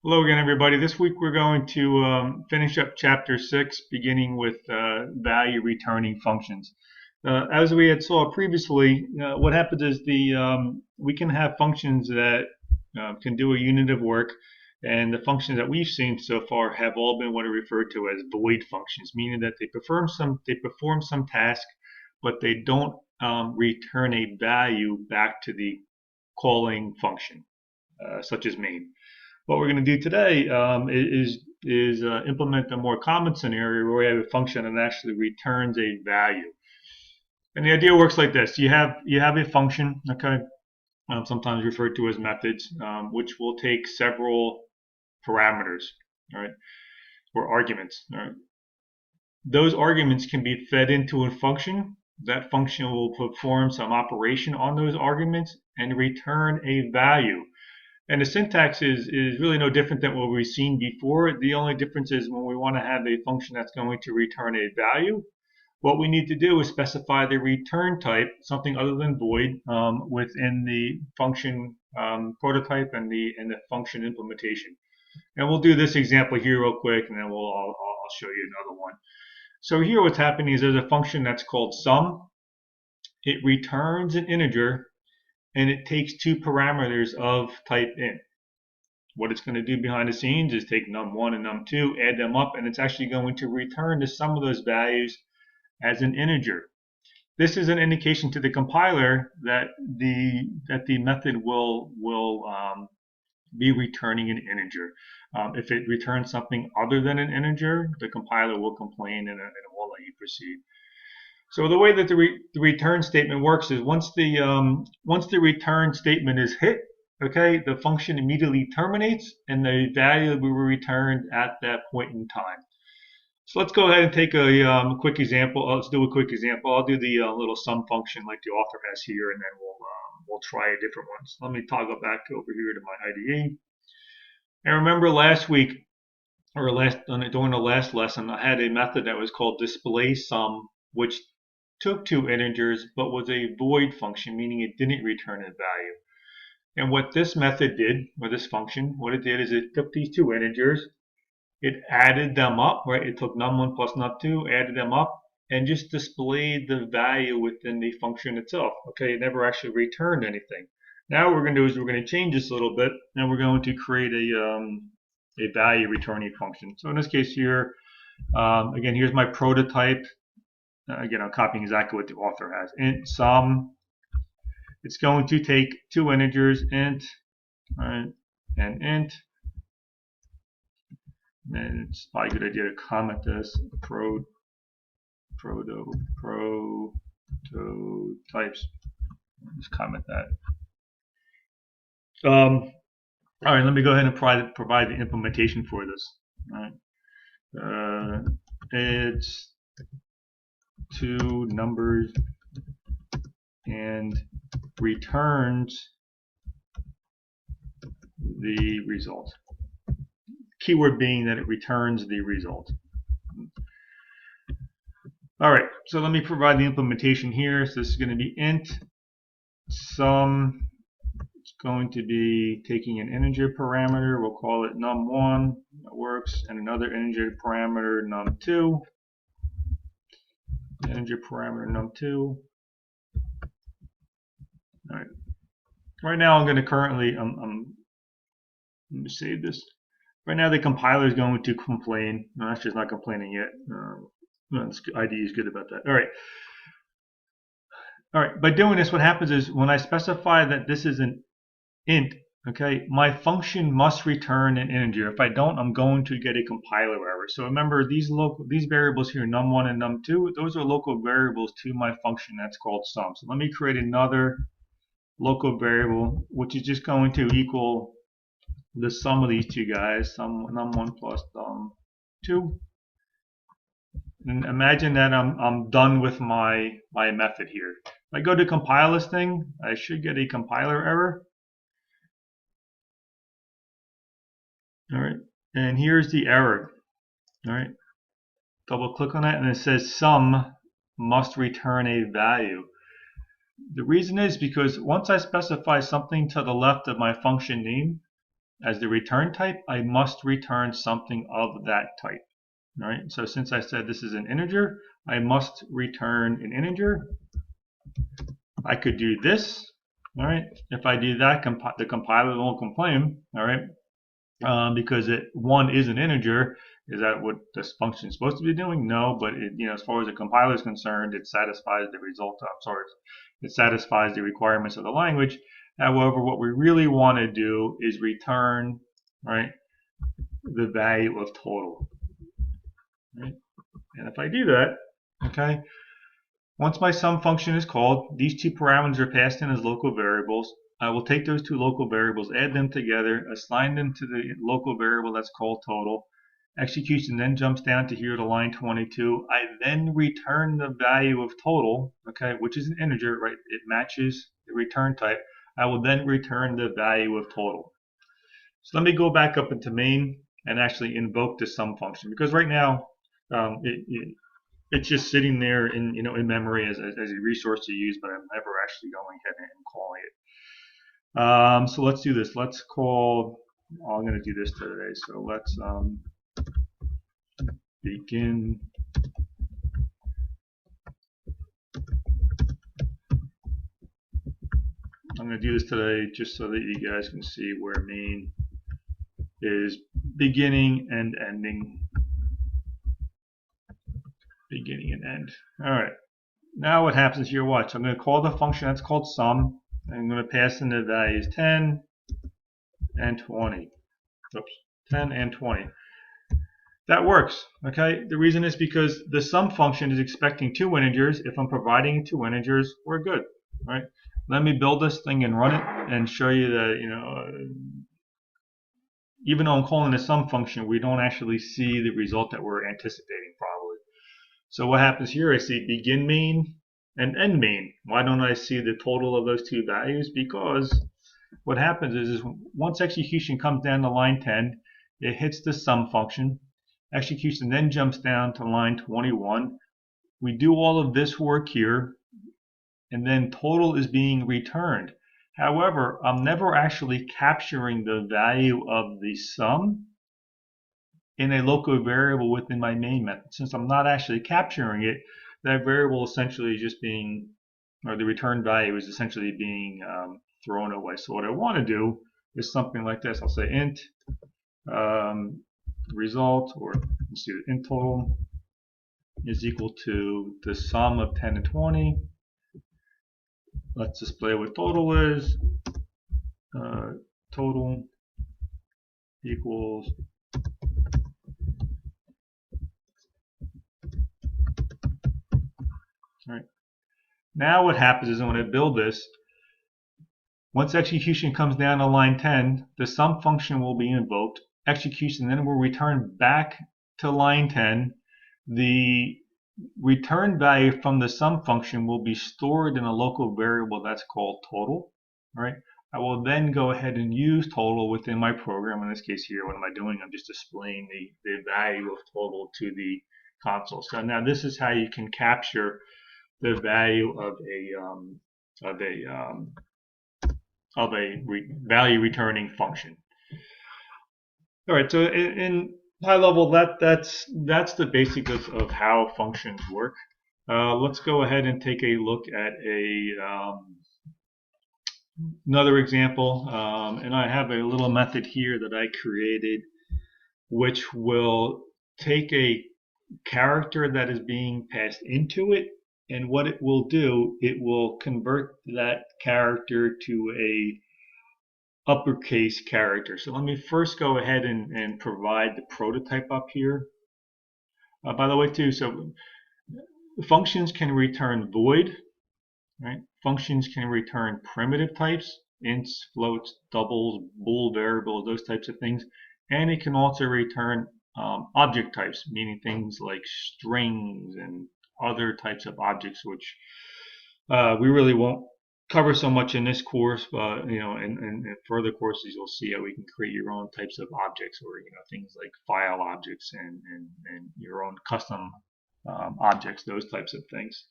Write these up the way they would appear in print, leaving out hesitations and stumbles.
Hello again, everybody. This week we're going to finish up Chapter 6, beginning with value returning functions. As we had saw previously, what happens is we can have functions that can do a unit of work, and the functions that we've seen so far have all been what are referred to as void functions, meaning that they perform some task, but they don't return a value back to the calling function, such as main. What we're going to do today is implement a more common scenario where we have a function that actually returns a value. And the idea works like this: you have a function, okay, sometimes referred to as methods, which will take several parameters, all right, or arguments. All right. Those arguments can be fed into a function. That function will perform some operation on those arguments and return a value. And the syntax is really no different than what we've seen before. The only difference is when we want to have a function that's going to return a value, what we need to do is specify the return type, something other than void, within the function prototype and the function implementation. And we'll do this example here real quick, and then I'll show you another one. So here what's happening is there's a function that's called sum. It returns an integer, and it takes two parameters of type int. What it's going to do behind the scenes is take num1 and num2, add them up, and it's actually going to return the sum of those values as an integer. This is an indication to the compiler that the method will be returning an integer. If it returns something other than an integer, the compiler will complain and it won't let you proceed. So the way that the return statement works is once the return statement is hit, okay, the function immediately terminates and the value will be returned at that point in time. So let's go ahead and take a quick example. Let's do a quick example. I'll do the little sum function like the author has here, and then we'll try a different one. So let me toggle back over here to my IDE. And remember last week, or during the last lesson, I had a method that was called display sum, which took two integers but was a void function, meaning it didn't return a value. And what this method did, or this function, what it did is it took these two integers, it added them up, right? It took num1 plus num2, added them up, and just displayed the value within the function itself. Okay, it never actually returned anything. Now what we're going to do is we're going to change this a little bit, and we're going to create a value returning function. So in this case here, again, here's my prototype. Again, I'm copying exactly what the author has. Int sum. It's going to take two integers, int, right, and int. And it's probably a good idea to comment this. Prototypes. Just comment that. All right, let me go ahead and provide the implementation for this. All right. It's two numbers and returns the result. Keyword being that it returns the result. All right, so let me provide the implementation here. So this is going to be int sum. It's going to be taking an integer parameter. We'll call it num1. That works. And another integer parameter num2. Integer parameter num2. All right. Right now, I'm going to currently let me save this. Right now, the compiler is going to complain. No, actually, it's not complaining yet. IDE is good about that. All right. All right. By doing this, what happens is when I specify that this is an int, okay, my function must return an integer. If I don't, I'm going to get a compiler error. So remember, these variables here, num1 and num2, those are local variables to my function that's called sum. So let me create another local variable, which is just going to equal the sum of these two guys, sum num1 plus num2. And imagine that I'm done with my method here. If I go to compile this thing, I should get a compiler error. All right, and here's the error. All right, double click on it, and it says sum must return a value. The reason is because once I specify something to the left of my function name, as the return type, I must return something of that type. All right. So since I said this is an integer, I must return an integer. I could do this. All right. If I do that, the compiler won't complain. All right. Because 1 is an integer. Is that what this function is supposed to be doing? No, but as far as the compiler is concerned, it satisfies the result. It satisfies the requirements of the language. However, what we really want to do is return, right, the value of total. Right? And if I do that, okay, once my sum function is called, these two parameters are passed in as local variables. I will take those two local variables, add them together, assign them to the local variable that's called total. Execution then jumps down to here to line 22. I then return the value of total, okay, which is an integer, right? It matches the return type. I will then return the value of total. So let me go back up into main and actually invoke the sum function, because right now it's just sitting there in memory as a resource to use, but I'm never actually going ahead and calling it. So let's do this. Let's call. Oh, I'm going to do this today. So let's begin. I'm going to do this today just so that you guys can see where main is beginning and ending. Beginning and end. All right. Now what happens here? Watch. I'm going to call the function that's called sum. I'm going to pass in the values 10 and 20. Oops, 10 and 20. That works. Okay. The reason is because the sum function is expecting 2 integers. If I'm providing 2 integers, we're good. Right. Let me build this thing and run it and show you that even though I'm calling a sum function, we don't actually see the result that we're anticipating probably. So what happens here? I see begin main and end main. Why don't I see the total of those two values? Because what happens is once execution comes down to line 10, it hits the sum function. Execution then jumps down to line 21. We do all of this work here, and then total is being returned. However, I'm never actually capturing the value of the sum in a local variable within my main method. Since I'm not actually capturing it, that variable essentially is just being, or the return value is essentially being thrown away. So what I want to do is something like this. I'll say int result, or let's do int total is equal to the sum of 10 and 20. Let's display what total is. Total equals all right. Now what happens is when I build this, once execution comes down to line 10, the sum function will be invoked. Execution then will return back to line 10. The return value from the sum function will be stored in a local variable that's called total. All right. I will then go ahead and use total within my program. In this case here, what am I doing? I'm just displaying the value of total to the console. So now this is how you can capture the value of a value returning function. All right, so in high level, that's the basics of how functions work. Let's go ahead and take a look at another example, and I have a little method here that I created, which will take a character that is being passed into it, and what it will do, it will convert that character to a uppercase character. So let me first go ahead and provide the prototype up here. By the way, too, so functions can return void, right? Functions can return primitive types, ints, floats, doubles, bool variables, those types of things, and it can also return object types, meaning things like strings and other types of objects, which we really won't cover so much in this course, but in further courses you'll see how we can create your own types of objects, or things like file objects and your own custom objects, those types of things.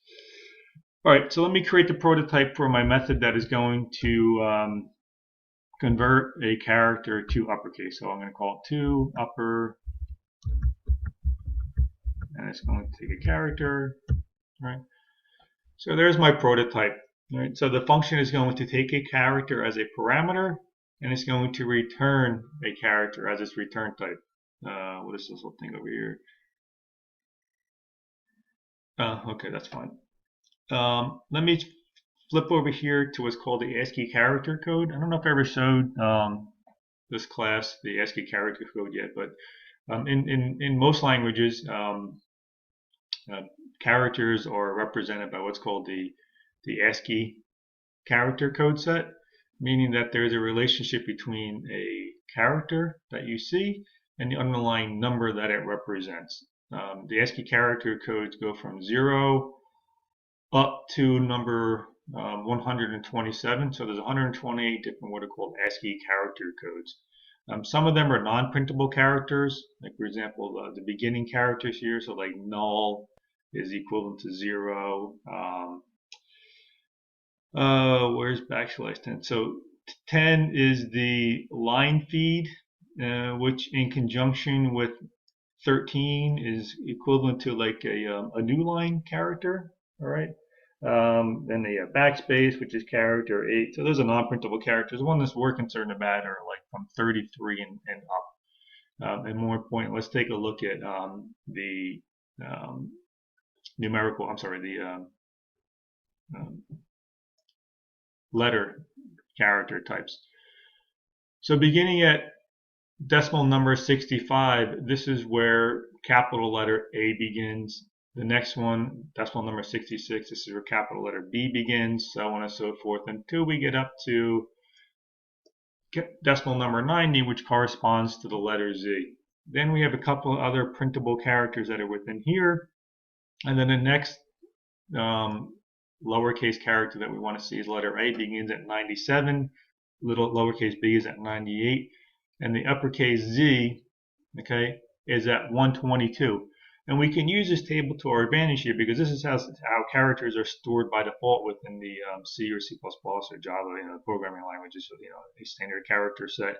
All right, so let me create the prototype for my method that is going to convert a character to uppercase. So I'm going to call it to upper, and it's going to take a character, right? So there's my prototype, right? So the function is going to take a character as a parameter, and it's going to return a character as its return type. What is this little thing over here? Okay, that's fine. Let me flip over here to what's called the ASCII character code. I don't know if I ever showed this class the ASCII character code yet, but in most languages, characters are represented by what's called the ASCII character code set, meaning that there's a relationship between a character that you see and the underlying number that it represents. The ASCII character codes go from 0 up to number 127. So there's 128 different what are called ASCII character codes. Some of them are non-printable characters, like for example the beginning characters here. So like null is equivalent to 0. Where's \10? So 10 is the line feed, which in conjunction with 13 is equivalent to like a new line character. All right. Then they have backspace, which is character 8. So those are non-printable characters. The ones we're concerned about are like from 33 and up. And more important, let's take a look at the numerical. I'm sorry, the letter character types. So beginning at decimal number 65, this is where capital letter A begins. The next one, decimal number 66, this is where capital letter B begins, so on and so forth, until we get up to decimal number 90, which corresponds to the letter Z. Then we have a couple of other printable characters that are within here, and then the next lowercase character that we want to see is letter A begins at 97, lowercase b is at 98, and the uppercase Z, okay, is at 122. And we can use this table to our advantage here because this is how characters are stored by default within the C or C++ or Java, programming languages, so a standard character set.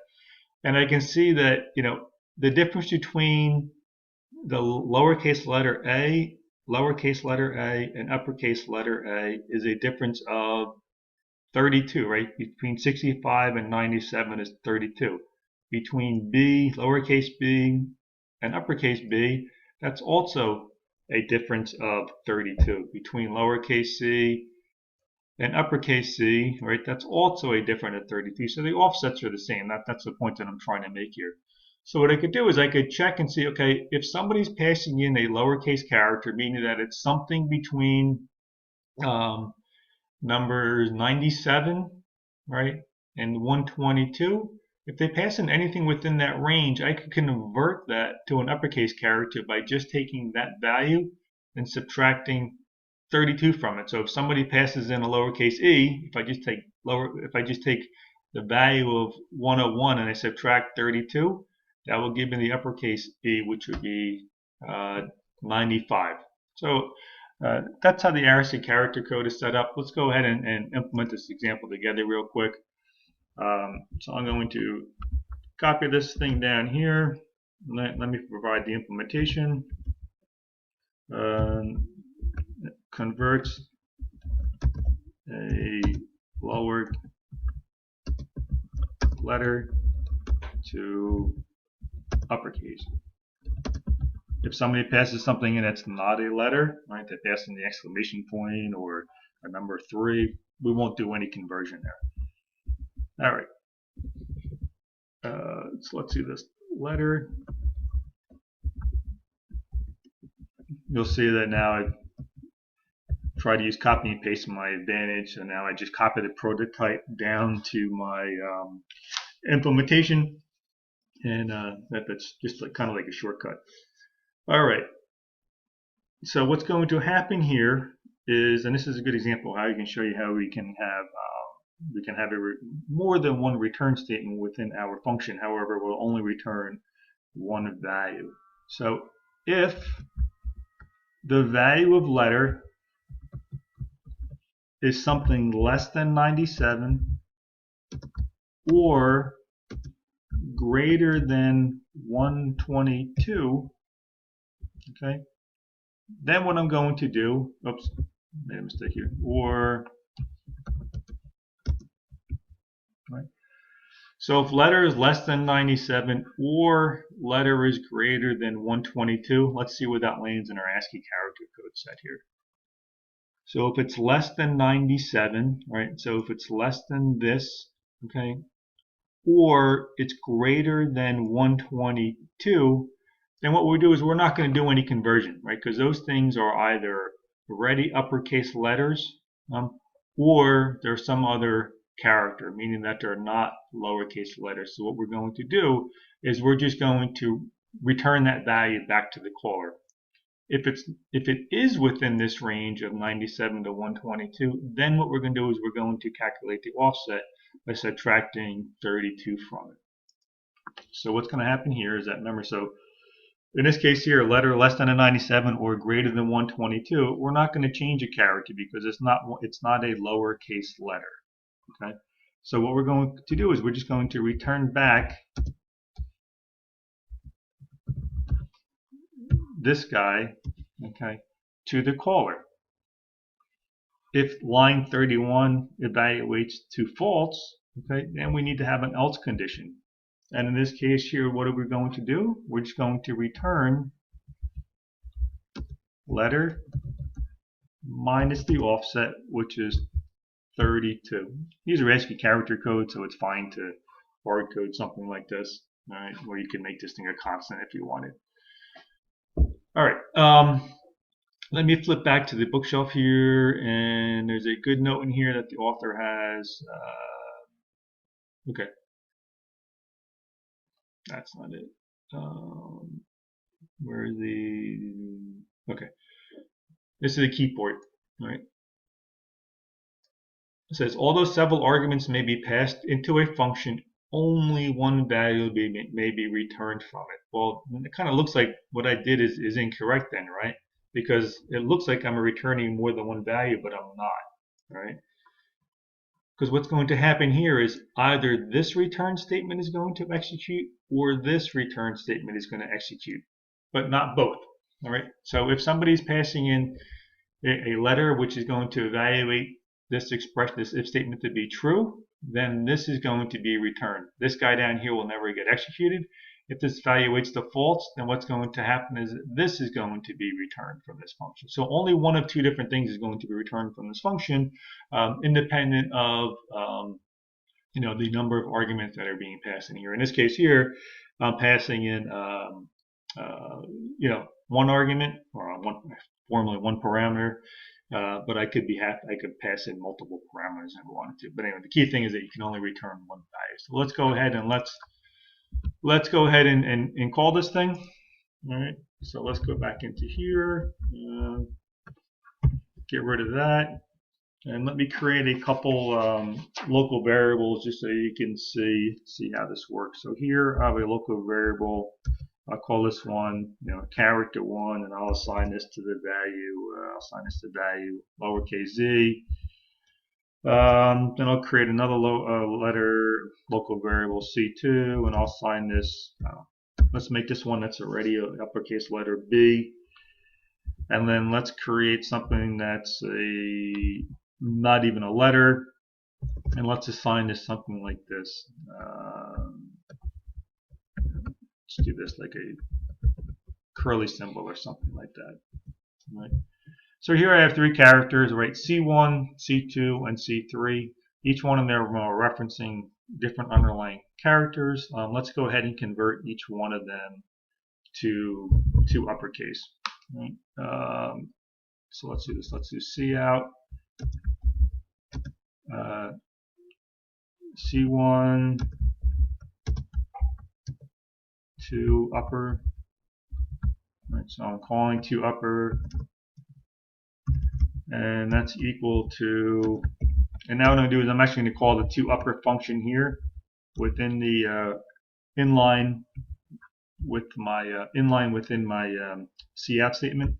And I can see that the difference between the lowercase letter A, and uppercase letter A is a difference of 32, right? Between 65 and 97 is 32. Between B, lowercase b, and uppercase B, that's also a difference of 32. Between lowercase c and uppercase c, right, that's also a difference of 32. So the offsets are the same. That's the point that I'm trying to make here. So what I could do is I could check and see, okay, if somebody's passing in a lowercase character, meaning that it's something between numbers 97, right, and 122, if they pass in anything within that range, I could convert that to an uppercase character by just taking that value and subtracting 32 from it. So if somebody passes in a lowercase e, if I just take the value of 101 and I subtract 32, that will give me the uppercase e, which would be 95. So that's how the ASCII character code is set up. Let's go ahead and implement this example together real quick. So I'm going to copy this thing down here. Let me provide the implementation. Converts a lower letter to uppercase. If somebody passes something in that's not a letter, right, they pass in the exclamation point or a number 3, we won't do any conversion there. All right. So let's see this letter. You'll see that now I've tried to use copy and paste to my advantage. So now I just copy the prototype down to my implementation, and that's just kind of like a shortcut. All right. So what's going to happen here is, and this is a good example of how you can show you how we can have more than one return statement within our function. However, we'll only return one value. So if the value of letter is something less than 97 or greater than 122, okay, then what I'm going to do, oops, made a mistake here, or, right. So if letter is less than 97 or letter is greater than 122, let's see what that lands in our ASCII character code set here. So if it's less than 97, right, so if it's less than this, okay, or it's greater than 122, then what we'll do is we're not going to do any conversion, right, because those things are either already uppercase letters or there's some other character, meaning that they're not lowercase letters. So what we're going to do is we're just going to return that value back to the caller. If it is within this range of 97 to 122, then what we're going to do is we're going to calculate the offset by subtracting 32 from it. So what's going to happen here is that, remember, so in this case here, a letter less than a 97 or greater than 122, we're not going to change a character because it's not a lowercase letter. Okay. So what we're going to do is we're just going to return back this guy, okay, to the caller. If line 31 evaluates to false, okay, then we need to have an else condition. And in this case here, what are we going to do? We're just going to return letter minus the offset, which is 32. These are ASCII character codes, so it's fine to hard code something like this, all right, where you can make this thing a constant if you wanted. All right, let me flip back to the bookshelf here, and there's a good note in here that the author has. Okay, that's not it. Where is the? Okay, this is the keyboard, all right? It says, although several arguments may be passed into a function, only one value may be returned from it. Well, it kind of looks like what I did is incorrect then, right? Because it looks like I'm returning more than one value, but I'm not, right? Because what's going to happen here is either this return statement is going to execute or this return statement is going to execute, but not both, all right? So if somebody's passing in a letter which is going to evaluate this expression, this if statement to be true, then this is going to be returned. This guy down here will never get executed. If this evaluates to false, then what's going to happen is this is going to be returned from this function. So only one of two different things is going to be returned from this function, independent of the number of arguments that are being passed in here. In this case here, I'm passing in one argument, or formally one parameter. But I could pass in multiple parameters if I wanted to. But anyway, the key thing is that you can only return one value. So let's go ahead and let's go ahead and call this thing. All right. So let's go back into here. Get rid of that, and let me create a couple local variables just so you can see how this works. So here I have a local variable. I'll call this one, character 1, and I'll assign this to the value. I'll assign this to value lowercase z. Then I'll create another local variable c2, and I'll assign this. Let's make this one that's already an uppercase letter b, and then let's create something that's not even a letter, and let's assign this something like this. Let's do this like a curly symbol or something like that. Right. So here I have three characters, right? C1, C2, and C3. Each one of them are referencing different underlying characters. Let's go ahead and convert each one of them to uppercase. Right? So let's do this. Let's do C out, C1 to upper. Right, so I'm calling to upper, and that's equal to, and now what I'm going to do is I'm actually going to call the to upper function here within the inline within my C out statement,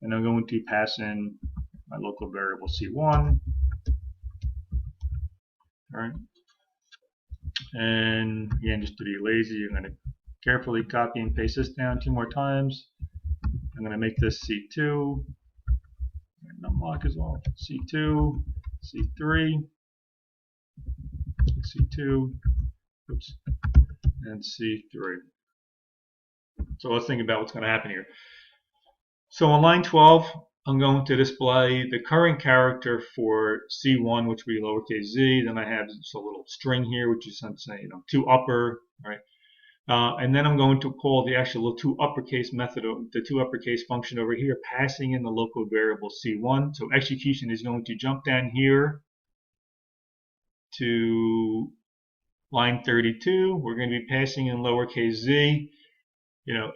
and I'm going to pass in my local variable C1. All right. And again, just to be lazy, I'm going to carefully copy and paste this down 2 more times. I'm going to make this C2, and numlock as well, C2, C3, C2, oops, and C3. So let's think about what's going to happen here. So on line 12, I'm going to display the current character for C1, which will be lowercase z. Then I have just a little string here, which is saying, to upper, right? And then I'm going to call the actual to uppercase method, the to uppercase function over here, passing in the local variable C1. So execution is going to jump down here to line 32. We're going to be passing in lowercase z.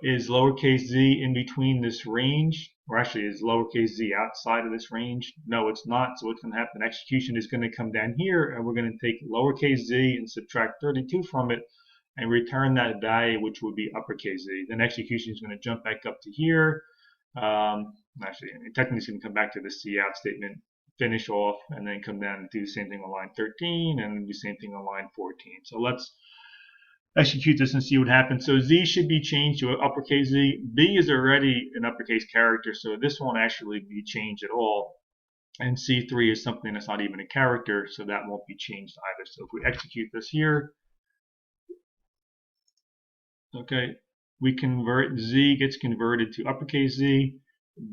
Is lowercase z in between this range? Or actually, is lowercase z outside of this range? No, it's not. So what's going to happen? Execution is going to come down here, and we're going to take lowercase z and subtract 32 from it, and return that value, which would be uppercase z. Then execution is going to jump back up to here. Actually, technically it's going to come back to the cout statement, finish off, and then come down and do the same thing on line 13, and do the same thing on line 14. So let's execute this and see what happens. So z should be changed to uppercase z. B is already an uppercase character, so this won't actually be changed at all. And C3 is something that's not even a character, so that won't be changed either. So if we execute this here, okay, we convert, z gets converted to uppercase z,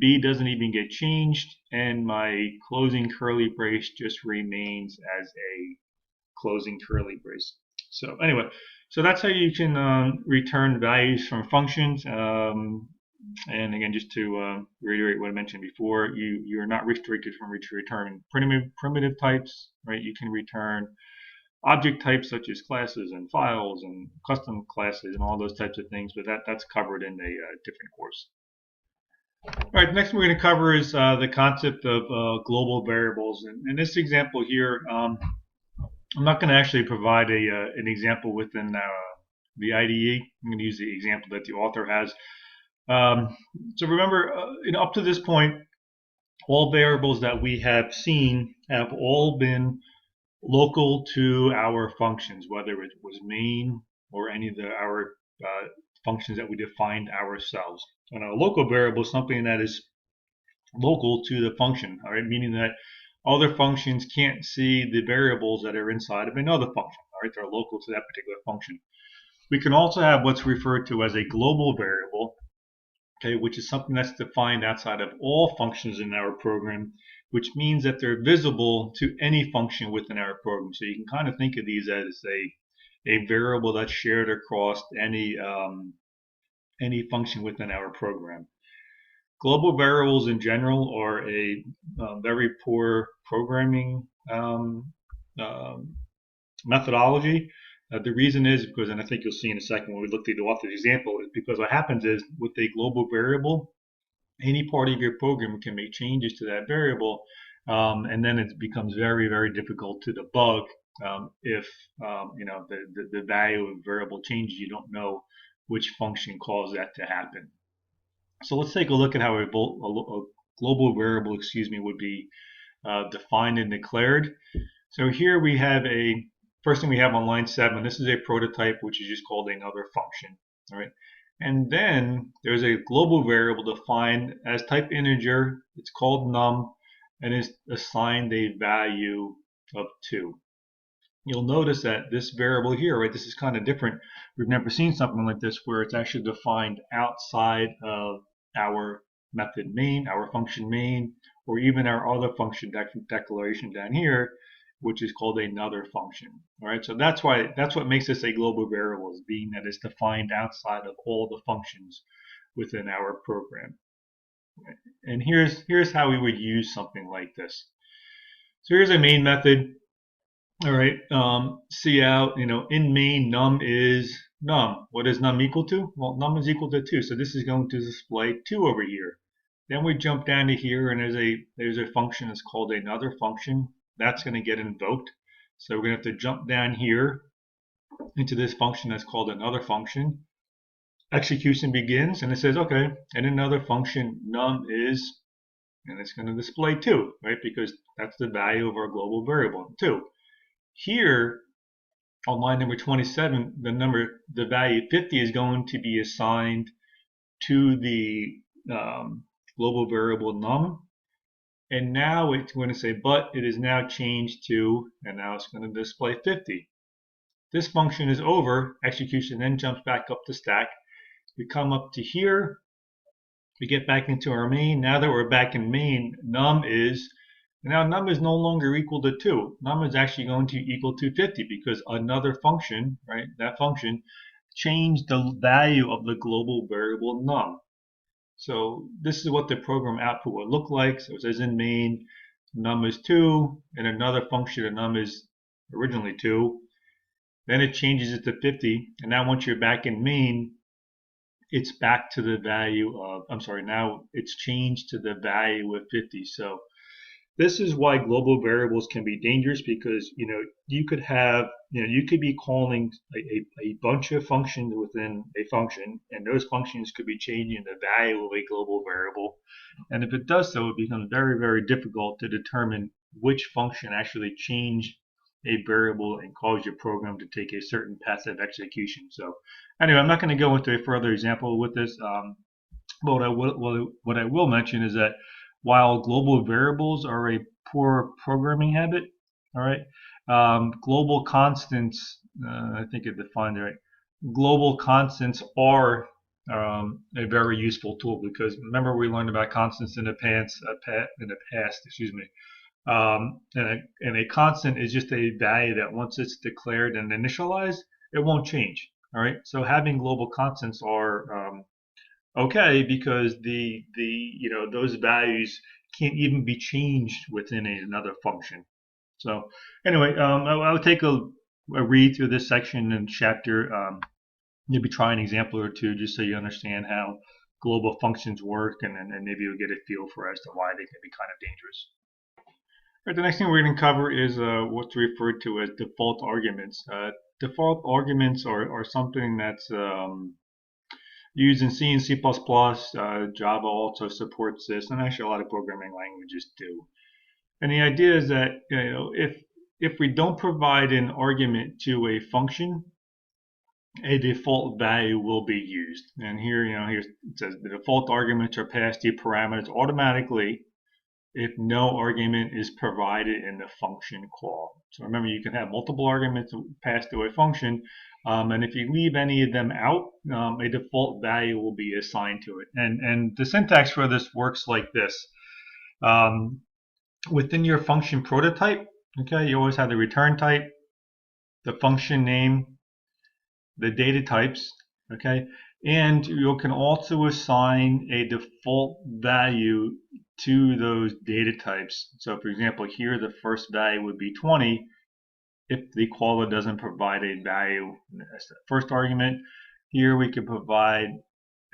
b doesn't even get changed, and my closing curly brace just remains as a closing curly brace. So anyway, so that's how you can return values from functions. And again, just to reiterate what I mentioned before, you're not restricted from returning primitive types, right? You can return object types such as classes and files and custom classes and all those types of things, but that's covered in a different course. All right, next we're going to cover is the concept of global variables. And in this example here, I'm not going to actually provide an example within the IDE. I'm going to use the example that the author has. So remember, up to this point, all variables that we have seen have all been local to our functions, whether it was main or any of our functions that we defined ourselves. And a local variable is something that is local to the function, all right, meaning that other functions can't see the variables that are inside of another function, all right, they're local to that particular function. We can also have what's referred to as a global variable, okay, which is something that's defined outside of all functions in our program, which means that they're visible to any function within our program. So you can kind of think of these as a variable that's shared across any function within our program. Global variables in general are a very poor programming methodology. The reason is because, and I think you'll see in a second when we look at the author's example, is because what happens is with a global variable, any part of your program can make changes to that variable, and then it becomes very, very difficult to debug if the value of variable changes. You don't know which function caused that to happen. So let's take a look at how a global variable, would be defined and declared. So here we have first thing we have on line 7, this is a prototype which is just called another function, all right? And then there's a global variable defined as type integer, it's called num, and is assigned a value of 2. You'll notice that this variable here, right, this is kind of different. We've never seen something like this where it's actually defined outside of our method main, our function main, or even our other function declaration down here, which is called another function. All right, so that's what makes this a global variable, is being that it's defined outside of all the functions within our program. Right? And here's how we would use something like this. So here's a main method. All right, cout, in main num is num. What is num equal to? Well, num is equal to 2, so this is going to display 2 over here. Then we jump down to here, and there's a function that's called another function. That's going to get invoked. So we're going to have to jump down here into this function that's called another function. Execution begins, and it says, okay, and another function num is, and it's going to display 2, right? Because that's the value of our global variable, 2. Here, on line number 27, the value 50 is going to be assigned to the global variable num. And now it's going to say, but it is now changed to, and now it's going to display 50. This function is over. Execution then jumps back up the stack. We come up to here. We get back into our main. Now that we're back in main, num is no longer equal to 2. Num is actually going to equal to 50 because another function, right, that function changed the value of the global variable num. So this is what the program output will look like. So it says in main, num is 2, and another function of num is originally 2. Then it changes it to 50, and now once you're back in main, it's back to the value of, now it's changed to the value of 50. So this is why global variables can be dangerous, because you could have, you could be calling a bunch of functions within a function, and those functions could be changing the value of a global variable. And if it does so, it becomes very, very difficult to determine which function actually changed a variable and cause your program to take a certain path of execution. So anyway, I'm not going to go into a further example with this. But what I will mention is that while global variables are a poor programming habit, all right, global constants, I think it defined it right. Global constants are a very useful tool, because remember we learned about constants in the past, excuse me. And a constant is just a value that once it's declared and initialized, it won't change. All right. So having global constants are okay, because those values can't even be changed within another function. So anyway, I'll take a read through this section and chapter. Maybe try an example or two just so you understand how global functions work, and maybe you'll get a feel for as to why they can be kind of dangerous. Right, the next thing we're going to cover is what's referred to as default arguments. Default arguments are something that's used in C and C++. Java also supports this, and actually a lot of programming languages do. And the idea is that if we don't provide an argument to a function, a default value will be used. And here it says the default arguments are passed to parameters automatically if no argument is provided in the function call. So remember, you can have multiple arguments passed to a function, and if you leave any of them out, a default value will be assigned to it. And the syntax for this works like this. Within your function prototype, okay, you always have the return type, the function name, the data types, okay, and you can also assign a default value to those data types. So for example, here the first value would be 20 if the caller doesn't provide a value as the first argument. Here we could provide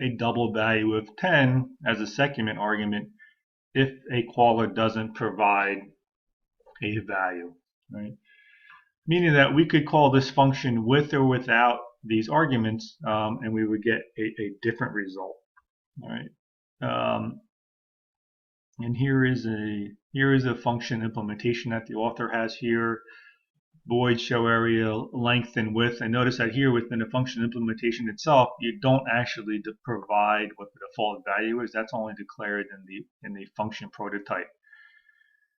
a double value of 10 as a second argument if a caller doesn't provide a value, right? Meaning that we could call this function with or without these arguments, and we would get a different result. All right. And here is a function implementation that the author has here. Void, show area, length, and width. And notice that here within the function implementation itself, you don't actually provide what the default value is. That's only declared in the function prototype.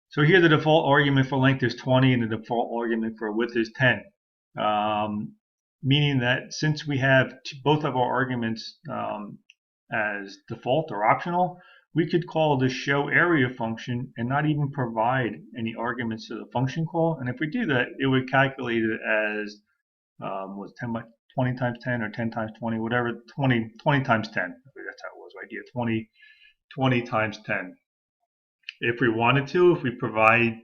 So here the default argument for length is 20 and the default argument for width is 10. Meaning that since we have both of our arguments as default or optional, we could call the show area function and not even provide any arguments to the function call. And if we do that, it would calculate it as was 20 times 10 or 10 times 20, whatever, 20 times 10. I think that's how it was, right? Yeah, 20 times 10. If we wanted to, if we provide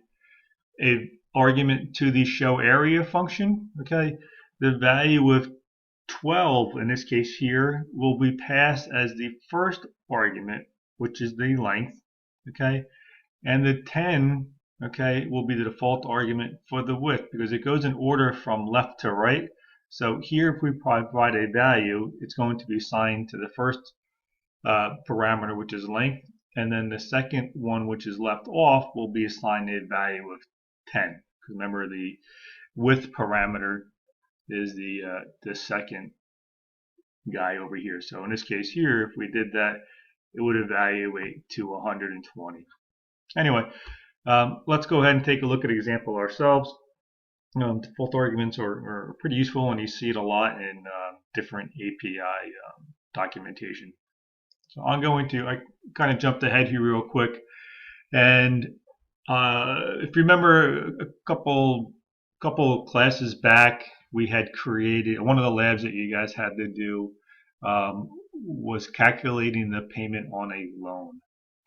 a argument to the show area function, okay, the value of 12 in this case here will be passed as the first argument, which is the length, okay, and the 10, okay, will be the default argument for the width, because it goes in order from left to right. So here, if we provide a value, it's going to be assigned to the first parameter, which is length, and then the second one, which is left off, will be assigned a value of 10. Because remember, the width parameter is the second guy over here. So in this case here, if we did that, it would evaluate to 120. Anyway, let's go ahead and take a look at an example ourselves. Default arguments are pretty useful, and you see it a lot in different API documentation. So I kind of jumped ahead here real quick, and if you remember a couple classes back, we had created one of the labs that you guys had to do was calculating the payment on a loan.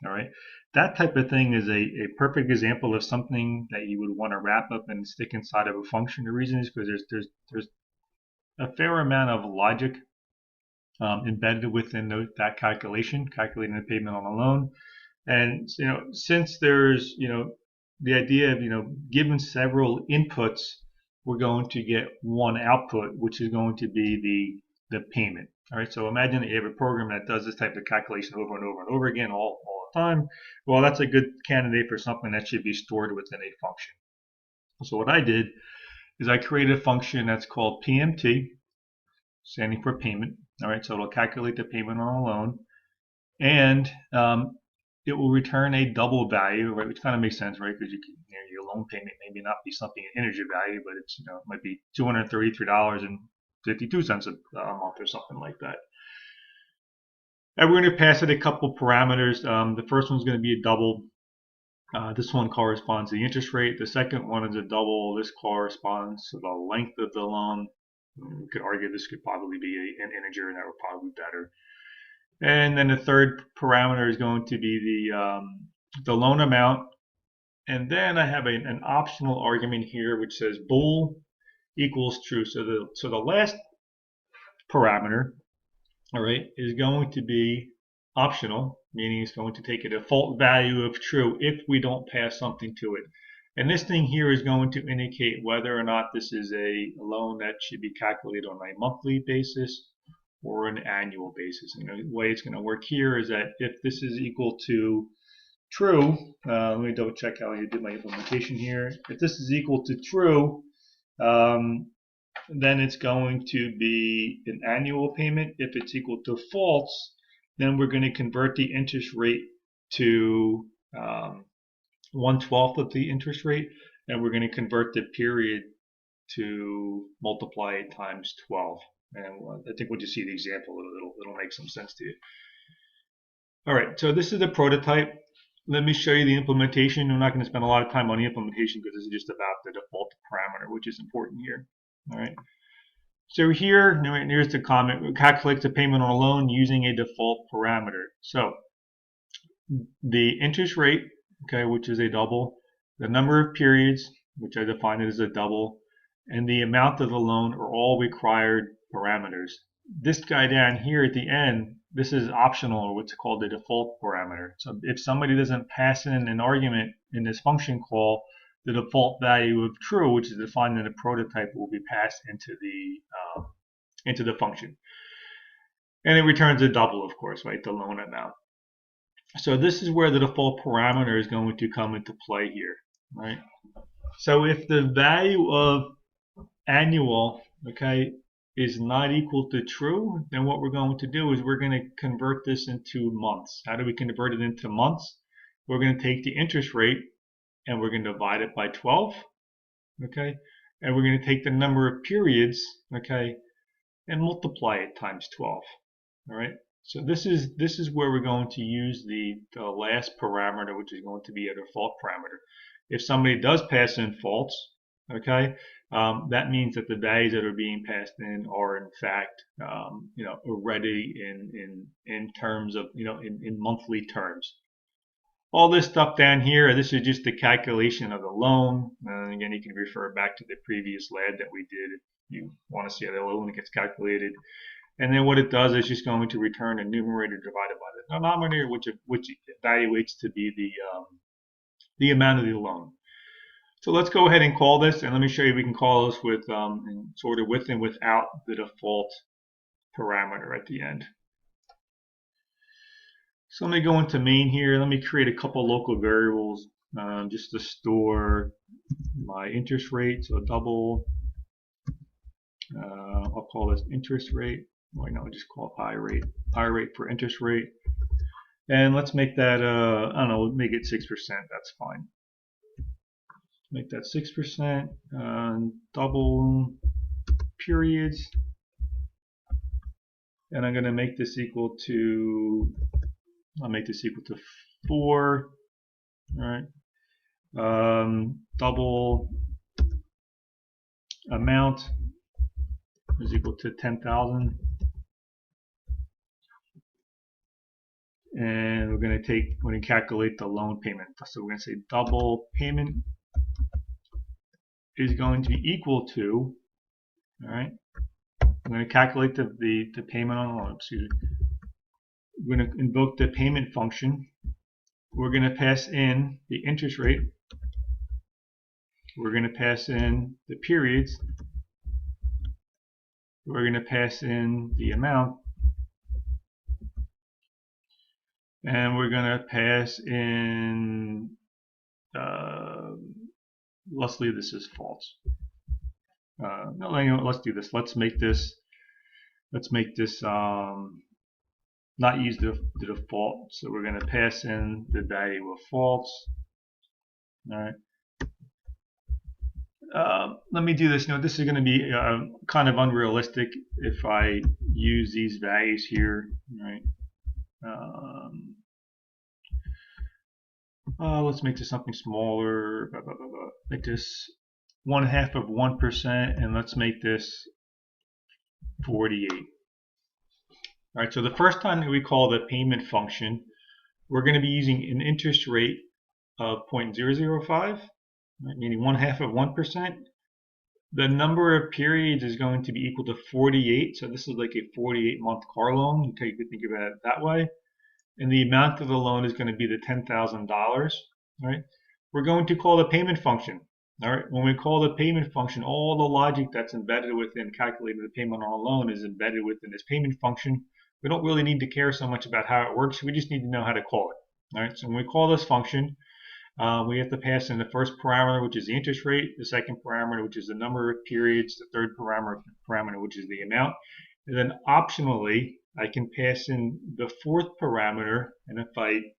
All right, that type of thing is a perfect example of something that you would want to wrap up and stick inside of a function. The reason is because there's a fair amount of logic embedded within that calculating the payment on a loan. And since there's the idea of given several inputs, we're going to get one output, which is going to be the payment. All right, so imagine that you have a program that does this type of calculation over and over and over again all the time. Well, that's a good candidate for something that should be stored within a function. So what I did is I created a function that's called PMT, standing for payment. All right, so it'll calculate the payment on a loan, and it will return a double value, right? Which kind of makes sense, right? Because your loan payment maybe not be something in integer value, but it's it might be $233.52 a month or something like that. And we're going to pass it a couple parameters. The first one's going to be a double. This one corresponds to the interest rate. The second one is a double. This corresponds to the length of the loan. We could argue this could probably be an integer, and that would probably be better. And then the third parameter is going to be the loan amount. And then I have an optional argument here which says bool equals true. So the last parameter, all right, is going to be optional, meaning it's going to take a default value of true if we don't pass something to it. And this thing here is going to indicate whether or not this is a loan that should be calculated on a monthly basis or an annual basis. And the way it's going to work here is that if this is equal to true, let me double check how I did my implementation here. If this is equal to true, then it's going to be an annual payment. If it's equal to false, then we're going to convert the interest rate to 1/12 of the interest rate, and we're going to convert the period to multiply it times 12. And I think once you see the example, it'll make some sense to you. All right, so this is the prototype. Let me show you the implementation. I'm not going to spend a lot of time on the implementation because this is just about the default parameter, which is important here. All right. So here's the comment. It calculates the payment on a loan using a default parameter. So the interest rate, okay, which is a double, the number of periods, which I defined as a double, and the amount of the loan are all required parameters. This guy down here at the end, this is optional, or what's called the default parameter. So if somebody doesn't pass in an argument in this function call, the default value of true, which is defined in the prototype, will be passed into the function. And it returns a double, of course, right, the loan amount. So this is where the default parameter is going to come into play here, right? So if the value of annual, okay, is not equal to true, then what we're going to do is we're going to convert this into months. How do we convert it into months? We're going to take the interest rate and we're going to divide it by 12, okay? And we're going to take the number of periods, okay, and multiply it times 12, all right? So this is where we're going to use the last parameter, which is going to be a default parameter. If somebody does pass in false, okay, that means that the values that are being passed in are in fact, already in terms of, in monthly terms. All this stuff down here, this is just the calculation of the loan. Again, you can refer back to the previous lab that we did if you want to see how the loan gets calculated. And then what it does is just going to return a numerator divided by the denominator, which evaluates to be the amount of the loan. So let's go ahead and call this, and let me show you we can call this with sort of with and without the default parameter at the end. So let me go into main here. Let me create a couple local variables just to store my interest rate. So double I'll call this interest rate. Why not just call it I rate for interest rate. And let's make that, I don't know, make it 6%. That's fine. Make that 6%, double periods. And I'm going to make this equal to, I'll make this equal to 4. All right. Double amount is equal to 10,000. And we're going to calculate the loan payment. So we're going to say double payment is going to be equal to, all right, I'm going to calculate the payment on the loan. Excuse me. We're going to invoke the payment function. We're going to pass in the interest rate. We're going to pass in the periods. We're going to pass in the amount. And we're going to pass in, let's leave this as false. No, let's do this. Let's make this not use the default. So we're going to pass in the value of false. All right. Let me do this. Now, this is going to be kind of unrealistic if I use these values here. Right. Let's make this something smaller. Make this 1/2 of 1%, and let's make this 48. All right. So the first time that we call the payment function, we're going to be using an interest rate of 0.005, right, meaning 1/2 of 1%. The number of periods is going to be equal to 48. So this is like a 48-month car loan. You can think about it that way. And the amount of the loan is going to be the $10,000. Right? We're going to call the payment function. All right. When we call the payment function, all the logic that's embedded within calculating the payment on a loan is embedded within this payment function. We don't really need to care so much about how it works. We just need to know how to call it. All right. So when we call this function, we have to pass in the first parameter, which is the interest rate, the second parameter, which is the number of periods, the third parameter, which is the amount, and then optionally, I can pass in the fourth parameter. And if I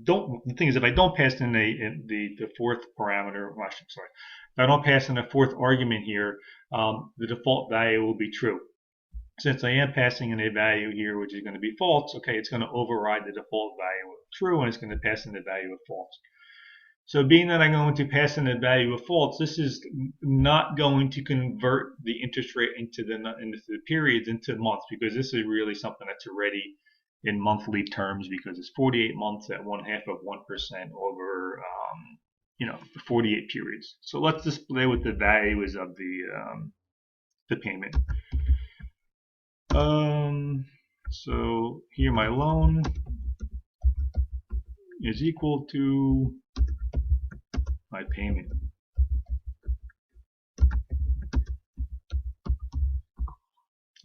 don't, the thing is, if I don't pass in the fourth parameter, well, sorry, if I don't pass in a fourth argument here, the default value will be true. Since I am passing in a value here, which is going to be false, okay, it's going to override the default value of true, and it's going to pass in the value of false. So being that I'm going to pass in the value of false, this is not going to convert the interest rate into the periods into months, because this is really something that's already in monthly terms, because it's 48 months at 1/2 of 1% over the 48 periods. So let's display what the value is of the payment. So here my loan is equal to my payment.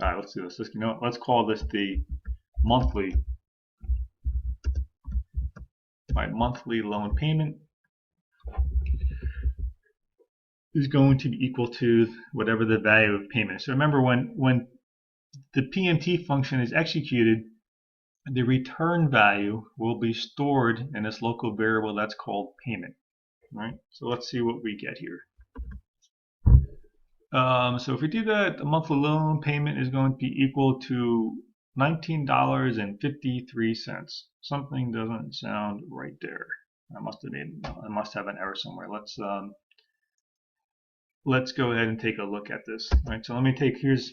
All right, let's do this. Let's call this the monthly. My monthly loan payment is going to be equal to whatever the value of payment is. So remember, when the PMT function is executed, the return value will be stored in this local variable that's called payment. Right? So let's see what we get here. So if we do that, the monthly loan payment is going to be equal to $19.53. Something doesn't sound right there. I must have an error somewhere. Let's go ahead and take a look at this. All right, so let me take here's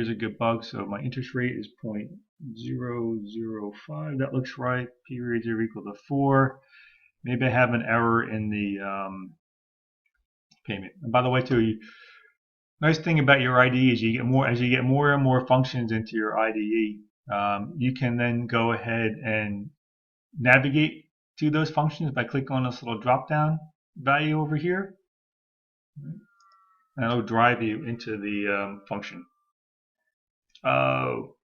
a good bug. So my interest rate is 0.005. That looks right. Periods are equal to 4. Maybe I have an error in the payment. And by the way, too, nice thing about your IDE is as you get more and more functions into your IDE, you can then go ahead and navigate to those functions by clicking on this little drop-down value over here, and it'll drive you into the function. Oh,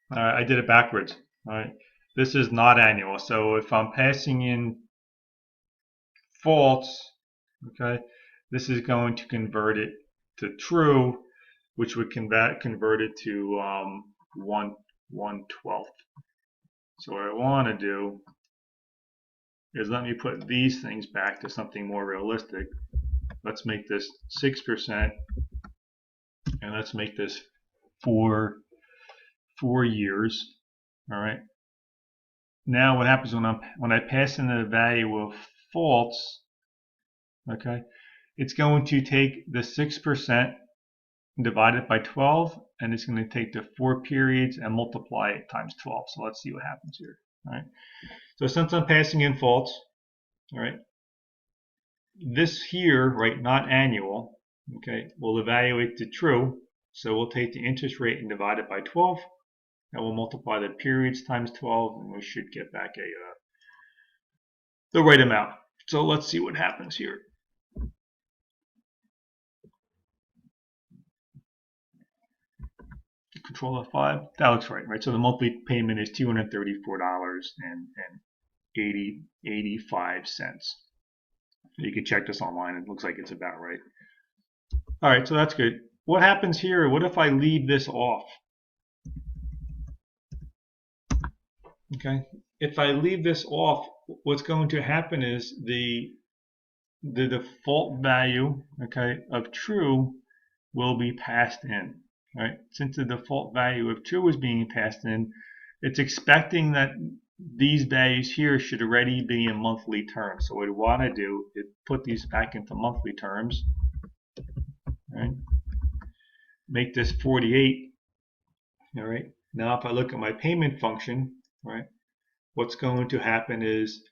all right, I did it backwards. All right, this is not annual. So if I'm passing in false, okay, this is going to convert it to true, which would convert it to 1/12. So what I want to do is let me put these things back to something more realistic. Let's make this 6%, and let's make this 4 years. All right. Now what happens when I pass in the value of false? Okay, it's going to take the 6% divided by 12, and it's going to take the 4 periods and multiply it times 12. So let's see what happens here. All right. So since I'm passing in false, all right, this here, right, not annual, okay, will evaluate to true. So we'll take the interest rate and divide it by 12, and we'll multiply the periods times 12, and we should get back the right amount. So let's see what happens here. Control F5. That looks right, right? So the monthly payment is $234.85. You can check this online. It looks like it's about right. All right, so that's good. What happens here? What if I leave this off? Okay, if I leave this off, what's going to happen is the default value, okay, of true will be passed in. Right? Since the default value of true is being passed in, it's expecting that these values here should already be in monthly terms. So what I want to do is put these back into monthly terms. Right? Make this 48. All right. Now if I look at my payment function, right, what's going to happen is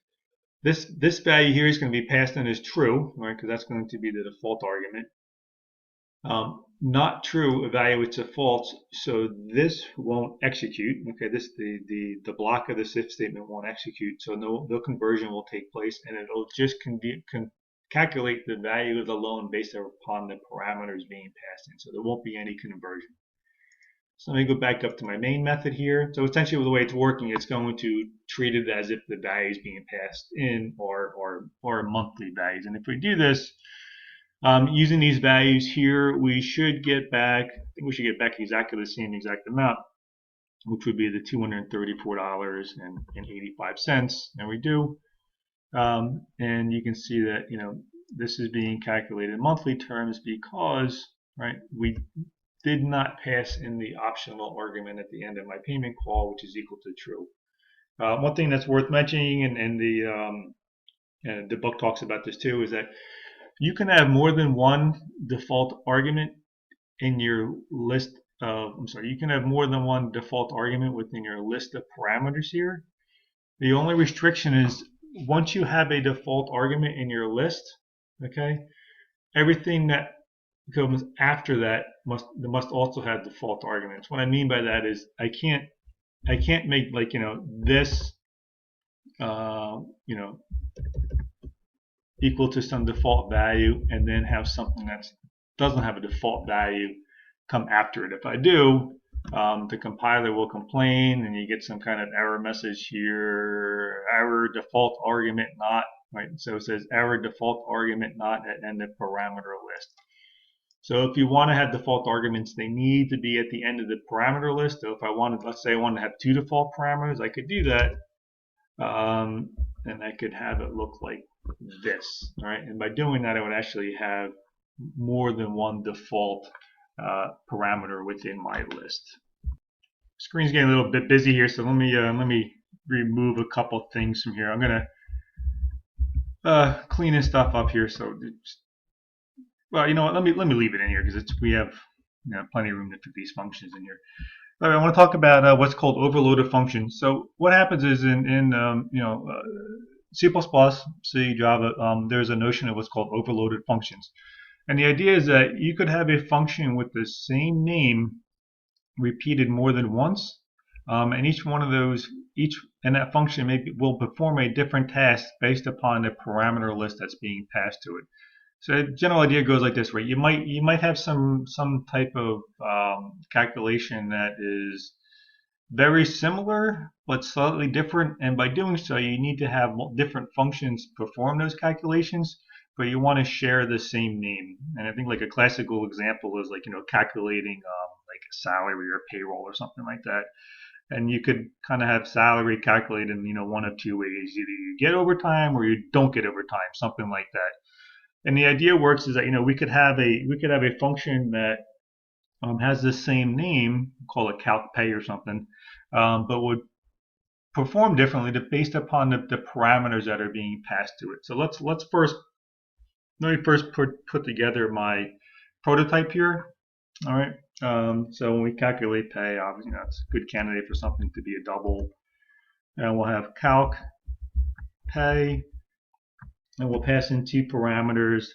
this value here is going to be passed in as true, right? Because that's going to be the default argument. Not true evaluates a false, so this won't execute. Okay, this the block of this if statement won't execute, so no conversion will take place, and it'll just calculate the value of the loan based upon the parameters being passed in. So there won't be any conversion. So let me go back up to my main method here. So essentially the way it's working, it's going to treat it as if the values being passed in or monthly values. And if we do this, using these values here, we should get back, I think we should get back exactly the same exact amount, which would be the $234.85. And we do. And you can see that, this is being calculated in monthly terms because, right, we did not pass in the optional argument at the end of my payment call, which is equal to true. One thing that's worth mentioning, and the book talks about this too, is that you can have more than one default argument in your list of, you can have more than one default argument within your list of parameters here. The only restriction is once you have a default argument in your list, okay, everything that comes after that must also have default arguments. What I mean by that is I can't make like this equal to some default value and then have something that doesn't have a default value come after it. If I do, the compiler will complain and you get some kind of error message here, error default argument not, right? So it says error default argument not at end of parameter list. So if you want to have default arguments, they need to be at the end of the parameter list. So if I wanted, let's say I wanted to have 2 default parameters, I could do that. And I could have it look like this, all right? And by doing that, I would actually have more than one default parameter within my list. Screen's getting a little bit busy here, so let me remove a couple things from here. I'm gonna clean this stuff up here. So, well, you know what? Let me leave it in here because we have plenty of room to put these functions in here. All right, I want to talk about what's called overloaded functions. So what happens is in C++, C, Java, there's a notion of what's called overloaded functions. And the idea is that you could have a function with the same name repeated more than once, and each one of those, and that function will perform a different task based upon the parameter list that's being passed to it. So the general idea goes like this, right? You might have some type of calculation that is very similar but slightly different, and by doing so, you need to have different functions perform those calculations. but you want to share the same name. And I think like a classical example is like, calculating like a salary or payroll or something like that. And you could kind of have salary calculated in, one of two ways. Either you get overtime or you don't get overtime, something like that. And the idea works is that, we could have a function that has the same name, call it calc pay or something, but would perform differently based upon the parameters that are being passed to it. So let me first put together my prototype here. All right. So when we calculate pay, obviously that's a good candidate for something to be a double. And we'll have calc pay, and we'll pass in two parameters.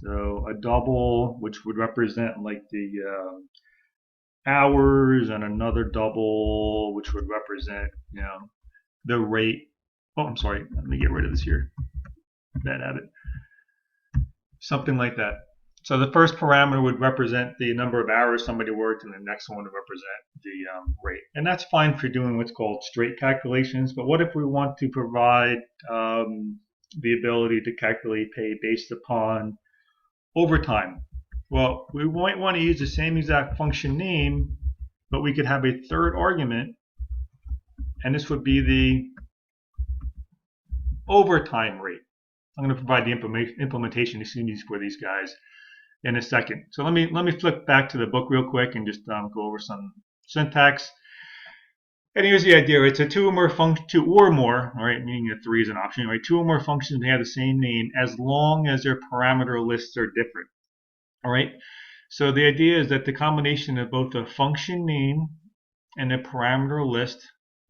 So a double, which would represent like the hours, and another double, which would represent, the rate. Oh, I'm sorry. Let me get rid of this here. Bad habit. Something like that. So the first parameter would represent the number of hours somebody worked, and the next one would represent the rate. And that's fine for doing what's called straight calculations. But what if we want to provide the ability to calculate pay based upon overtime? Well, we might want to use the same exact function name, but we could have a third argument, and this would be the overtime rate. I'm going to provide the implementation for these guys in a second. So let me flip back to the book real quick and just go over some syntax. And here's the idea: it's a two or more, all right, meaning a 3 is an option, right? Two or more functions may have the same name as long as their parameter lists are different. All right. So the idea is that the combination of both the function name and the parameter list,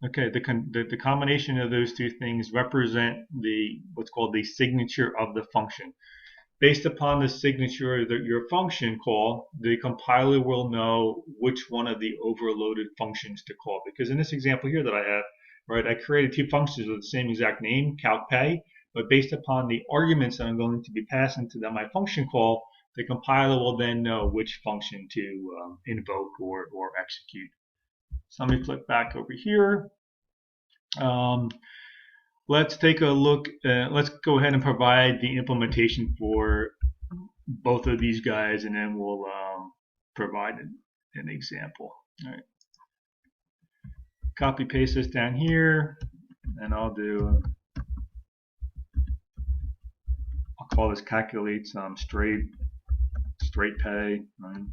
okay, the combination of those two things represent what's called the signature of the function. Based upon the signature of your function call, the compiler will know which one of the overloaded functions to call. Because in this example here that I have, right, I created two functions with the same exact name, calc pay, but based upon the arguments that I'm going to be passing to my function call, the compiler will then know which function to invoke or execute. So let me flip back over here. Let's take a look. Let's go ahead and provide the implementation for both of these guys, and then we'll provide an example. All right. Copy paste this down here, and I'll call this calculate some straight pay, right?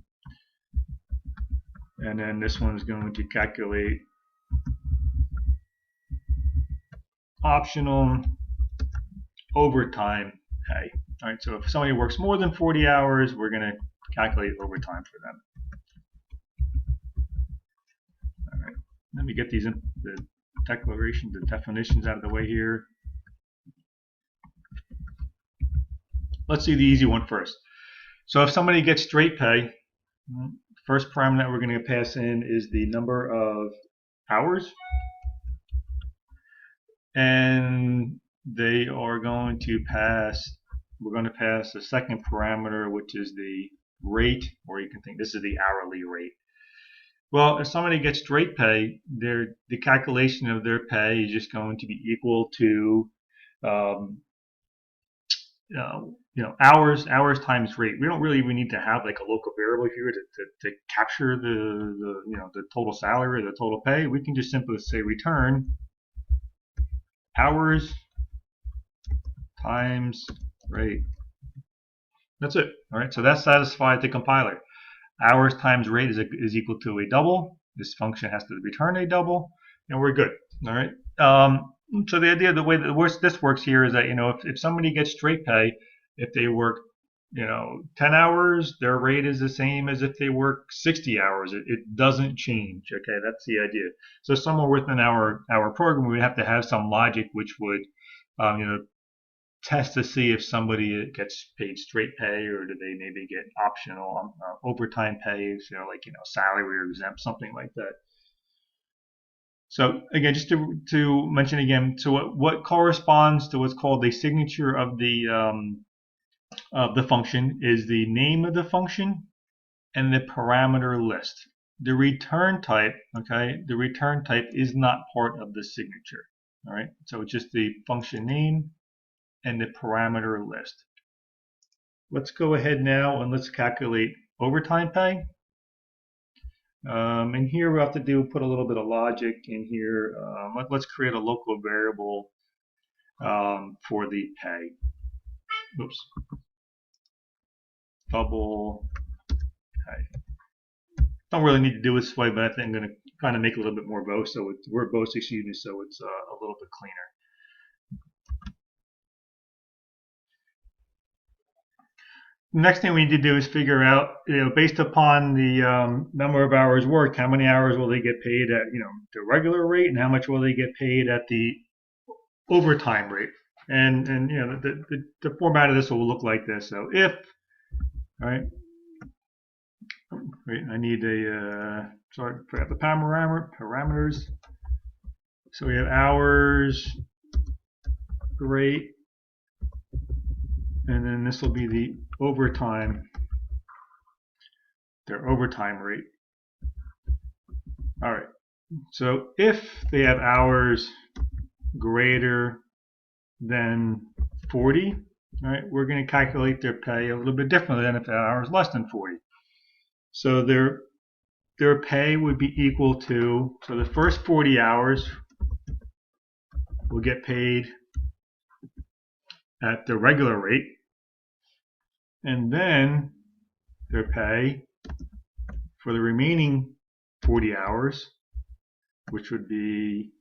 And then this one is going to calculate optional overtime pay. All right, so if somebody works more than 40 hours, we're going to calculate overtime for them. All right, let me get the definitions out of the way here. Let's do the easy one first. So if somebody gets straight pay, first parameter that we're going to pass in is the number of hours. And they are going to we're going to pass a second parameter, which is the rate, or you can think this is the hourly rate. Well, if somebody gets straight pay, the calculation of their pay is just going to be equal to hours times rate. We don't really even need to have like a local variable here to capture the total salary or the total pay. We can just simply say return hours times rate. That's it. All right, so that satisfied the compiler. Hours times rate is equal to a double. This function has to return a double, and we're good. All right. So the idea, the way that this works here is that if somebody gets straight pay, if they work 10 hours, their rate is the same as if they work 60 hours. It doesn't change. Okay, that's the idea. So somewhere within our program, we have to have some logic which would test to see if somebody gets paid straight pay, or do they maybe get optional overtime pay, like salary or exempt, something like that. So again, just to mention again, so what corresponds to what's called the signature of the function is the name of the function and the parameter list. The return type, okay, the return type is not part of the signature. All right, so it's just the function name and the parameter list. let's go ahead now and let's calculate overtime pay. And here we'll have to put a little bit of logic in here. Let's create a local variable for the pay. Oops. Double pay. Don't really need to do it this way, but I think I'm going to kind of make it a little bit more verbose, so it's so it's a little bit cleaner. The next thing we need to do is figure out, based upon the number of hours worked, how many hours will they get paid at, the regular rate, and how much will they get paid at the overtime rate. And the format of this will look like this. So if, all right, wait, I need sorry, forgot the parameters. So we have hours, rate, and then this will be the overtime, their overtime rate. All right, so if they have hours greater than 40, all right, we're going to calculate their pay a little bit differently than if the hours less than 40. So their pay would be equal to, so the first 40 hours will get paid at the regular rate, and then their pay for the remaining 40 hours, which would be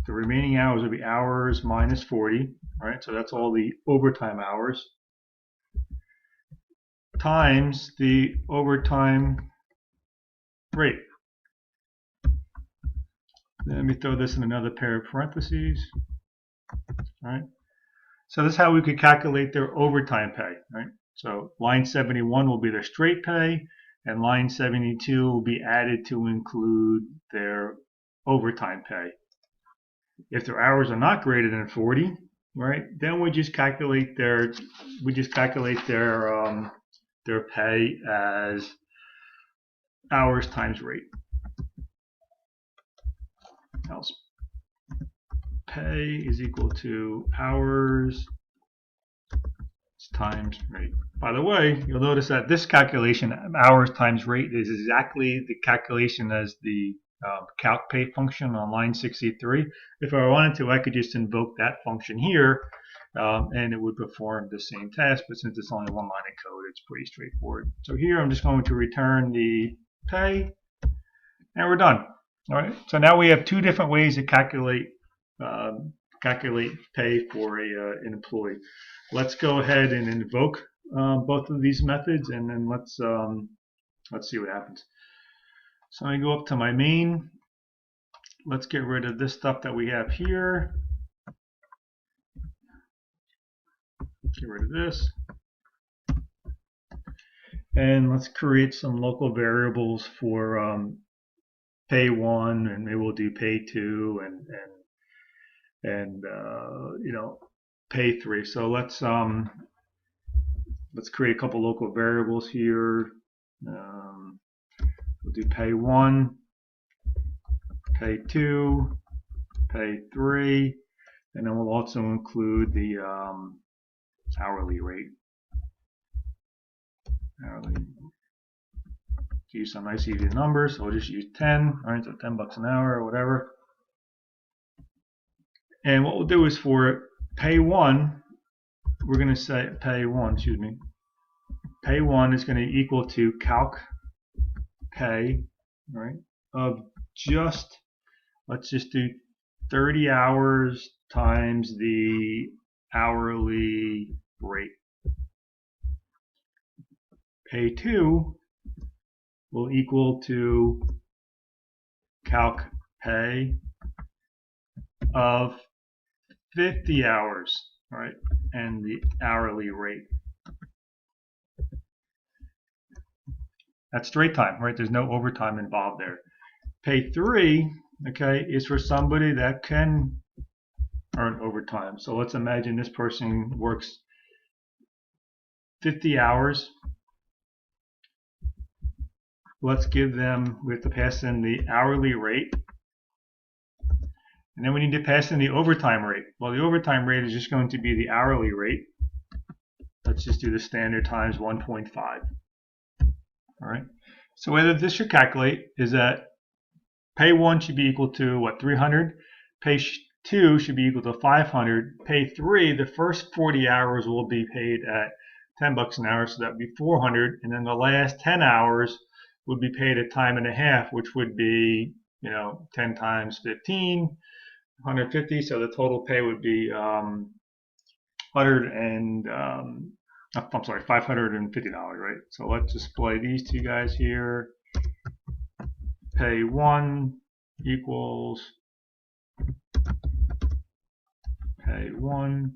the remaining hours would be hours minus 40, right? So that's all the overtime hours times the overtime rate. Let me throw this in another pair of parentheses. All right. So this is how we could calculate their overtime pay, right? So line 71 will be their straight pay, and line 72 will be added to include their overtime pay. If their hours are not greater than 40, right, then we just calculate their pay as hours times rate. Else pay is equal to hours times rate. By the way, you'll notice that this calculation, hours times rate, is exactly the calculation as the calc pay function on line 63. If I wanted to, I could just invoke that function here, and it would perform the same task, but since it's only one line of code, it's pretty straightforward. So here I'm just going to return the pay, and we're done. All right. So now we have two different ways to calculate pay for an employee. Let's go ahead and invoke both of these methods, and then let's see what happens. So I go up to my main. Let's get rid of this stuff that we have here. Get rid of this. And let's create some local variables for pay 1, and maybe we'll do pay 2, and pay 3. So let's create a couple local variables here. We'll do pay 1, pay 2, pay 3, and then we'll also include the hourly rate. Use some nice easy numbers, so we'll just use 10, right? So $10 an hour or whatever. And what we'll do is for pay 1, we're going to say pay 1 is going to equal to calc pay, right, of just, let's just do 30 hours times the hourly rate. Pay 2 will equal to calc pay of 50 hours, right, and the hourly rate. That's straight time, right? There's no overtime involved there. Pay 3, okay, is for somebody that can earn overtime. So let's imagine this person works 50 hours. Let's give them, we have to pass in the hourly rate. And then we need to pass in the overtime rate. Well, the overtime rate is just going to be the hourly rate let's just do the standard times 1.5. All right. So the way that this should calculate is that pay 1 should be equal to what, 300. Pay 2 should be equal to 500. Pay 3, the first 40 hours will be paid at $10 an hour, so that would be 400. And then the last 10 hours would be paid at time and a half, which would be, 10 times 15, 150. So the total pay would be $550, right? So let's display these two guys here. Pay 1 equals pay 1.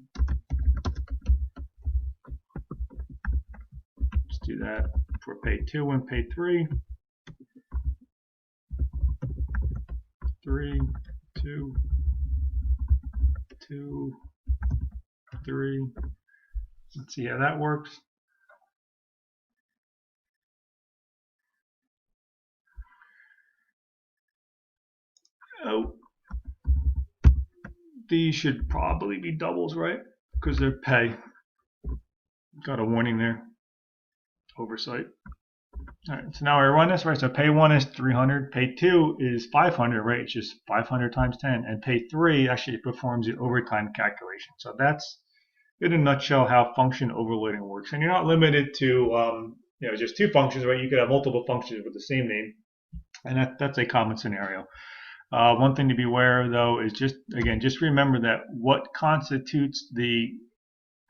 Let's do that for pay 2 and pay 3. 3, 2, 2, 3. Let's see how that works. Oh, these should probably be doubles, right? Because they're pay. Got a warning there. Oversight. All right, so now I run this, right? So pay 1 is 300, pay 2 is 500, right? It's just 500 times 10, and pay 3 actually performs the overtime calculation. So that's, in a nutshell, how function overloading works. And you're not limited to just two functions, right? You could have multiple functions with the same name, and that's a common scenario. One thing to be aware of, though, is just remember that what constitutes the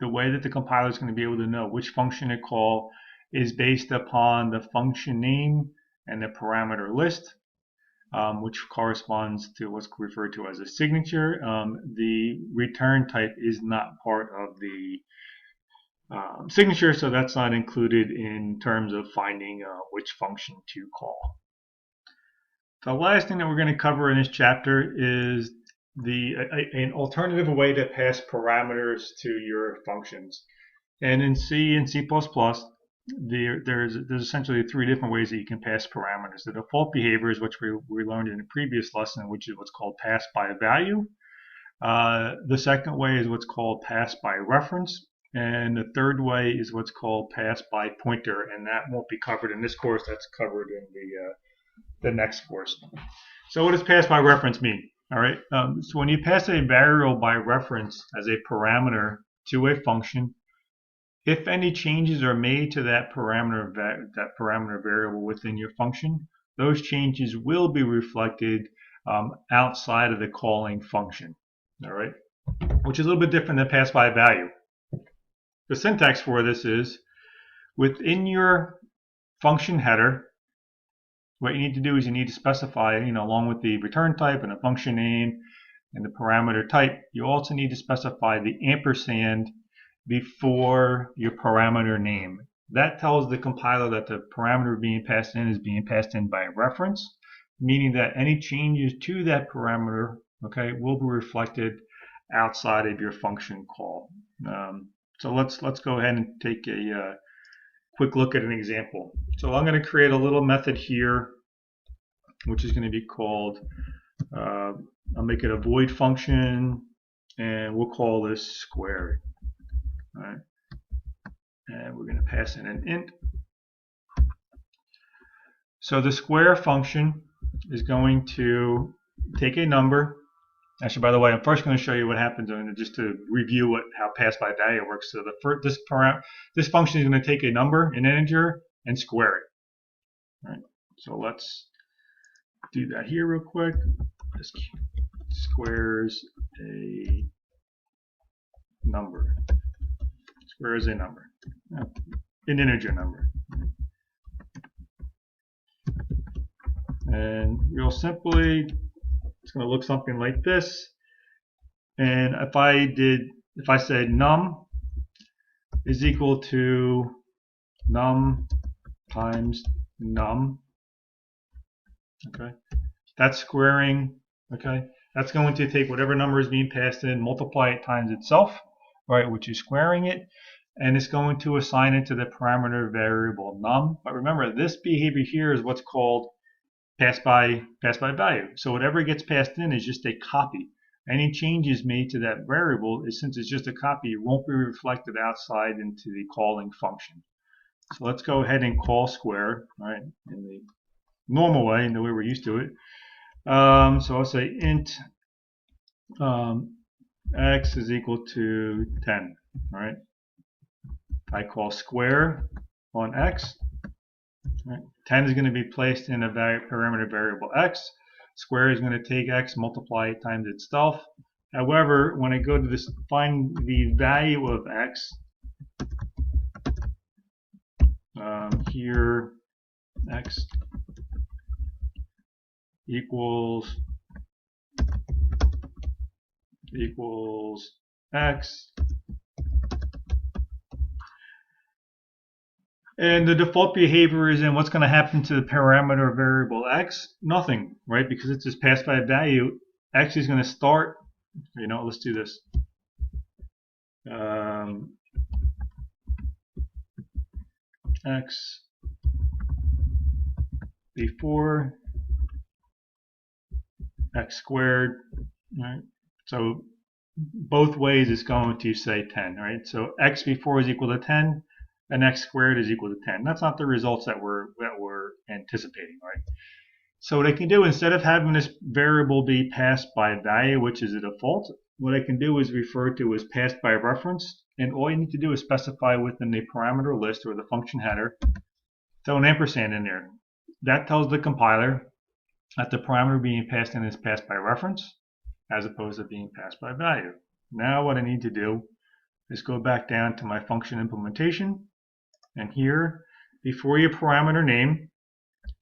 way that the compiler is going to be able to know which function to call is based upon the function name and the parameter list, which corresponds to what's referred to as a signature. The return type is not part of the signature, so that's not included in terms of finding which function to call. The last thing that we're going to cover in this chapter is an alternative way to pass parameters to your functions. And in C and C++, there's essentially 3 different ways that you can pass parameters. The default behavior is which we learned in the previous lesson, which is what's called pass by value. The second way is what's called pass by reference. And the third way is what's called pass by pointer. And that won't be covered in this course. That's covered in the next course. So what does pass by reference mean? All right. So when you pass a variable by reference as a parameter to a function, if any changes are made to that parameter variable within your function, those changes will be reflected outside of the calling function. All right, which is a little bit different than pass by value. The syntax for this is within your function header. What you need to do is you need to specify, along with the return type and the function name and the parameter type, you also need to specify the ampersand before your parameter name. That tells the compiler that the parameter being passed in is being passed in by reference, meaning that any changes to that parameter, okay, will be reflected outside of your function call. So let's go ahead and take a quick look at an example. So I'm going to create a little method here, which is going to be called, I'll make it a void function, and we'll call this square. All right. And we're going to pass in an int. So the square function is going to take a number. Actually, by the way, I'm first going to show you what happens just to review how pass by value works. So this function is going to take a number, an integer, and square it. All right. So let's do that here real quick. This squares a number. Squares a number, an integer number. And real simply, it's going to look something like this. And if I said num is equal to num times num, okay, that's squaring, okay, that's going to take whatever number is being passed in, multiply it times itself, right, which is squaring it, and it's going to assign it to the parameter variable num. But remember, this behavior here is what's called pass by value. So whatever gets passed in is just a copy. any changes made to that variable, since it's just a copy, it won't be reflected outside into the calling function. So let's go ahead and call square, right, in the normal way, in the way we're used to it. So I'll say int x is equal to 10, right? I call square on x, right? 10 is going to be placed in a parameter variable x. Square is going to take x, multiply it times itself. However, when I go to this, find the value of x, here x equals x, and the default behavior is in what's going to happen to the parameter variable x? Nothing, right? Because it's just passed by a value. X is going to start, let's do this. X before x squared, right? So both ways it's going to say 10, right? So x before is equal to 10, and x squared is equal to 10. That's not the results that we're anticipating, right? So what I can do, instead of having this variable be passed by value, which is a default, what I can do is refer to as passed by reference, and all you need to do is specify within the parameter list or the function header, throw an ampersand in there. That tells the compiler that the parameter being passed in is passed by reference, as opposed to being passed by value. Now what I need to do is go back down to my function implementation, and here, before your parameter name,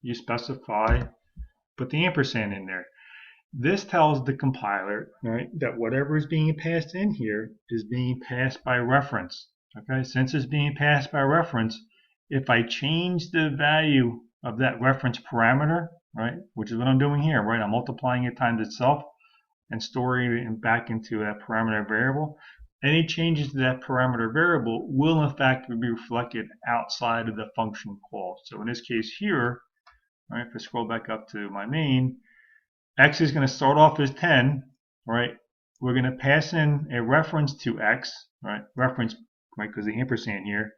you specify, put the ampersand in there. This tells the compiler, right, that whatever is being passed in here is being passed by reference. Okay, since it's being passed by reference, if I change the value of that reference parameter, right, which is what I'm doing here, right, I'm multiplying it times itself and storing it back into that parameter variable. Any changes to that parameter variable will in fact be reflected outside of the function call. So in this case here, right, if I scroll back up to my main, x is going to start off as 10, right? We're going to pass in a reference to x, right? Reference, right, because the ampersand here.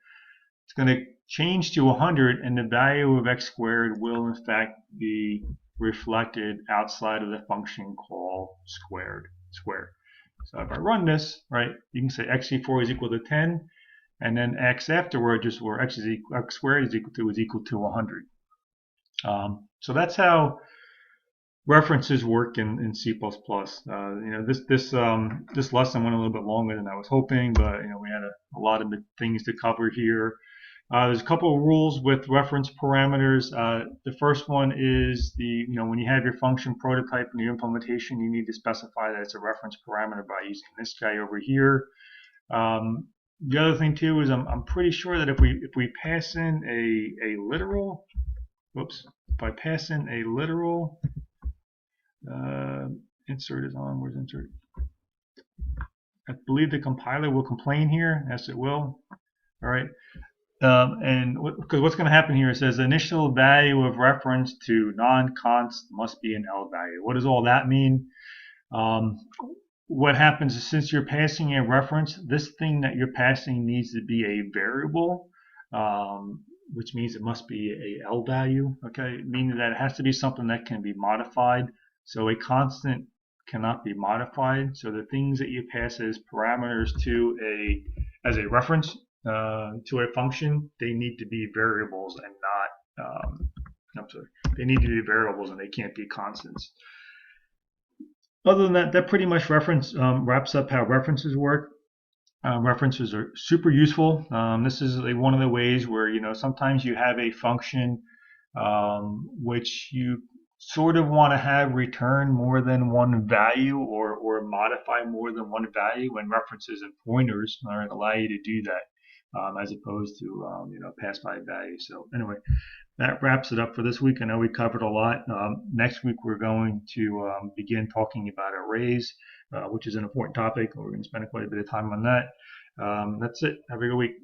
It's going to change to 100, and the value of x squared will in fact be reflected outside of the function call square. So if I run this, right, you can say x before is equal to 10, and then x afterward, just where x squared is equal to 100. So that's how references work in C++. This lesson went a little bit longer than I was hoping, but we had a lot of things to cover here. There's a couple of rules with reference parameters. The first one is when you have your function prototype in your implementation, you need to specify that it's a reference parameter by using this guy over here. The other thing too is I'm pretty sure that if we pass in a literal, if I pass in a literal, insert is on, where's insert? I believe the compiler will complain here. Yes, it will. All right. Because what's going to happen here, it says the initial value of reference to non-const must be an L value. What does all that mean? What happens is, since you're passing a reference, this thing that you're passing needs to be a variable, which means it must be a L value, okay? Meaning that it has to be something that can be modified. So a constant cannot be modified. So the things that you pass as parameters as a reference to a function, they need to be variables and not, they need to be variables and they can't be constants. Other than that, that pretty much wraps up how references work. References are super useful. This is one of the ways where sometimes you have a function which you sort of want to have return more than one value or modify more than one value, and references and pointers allow you to do that. As opposed to pass by value. So anyway, that wraps it up for this week. I know we covered a lot. Next week we're going to begin talking about arrays, which is an important topic. We're going to spend quite a bit of time on that. That's it. Have a good week.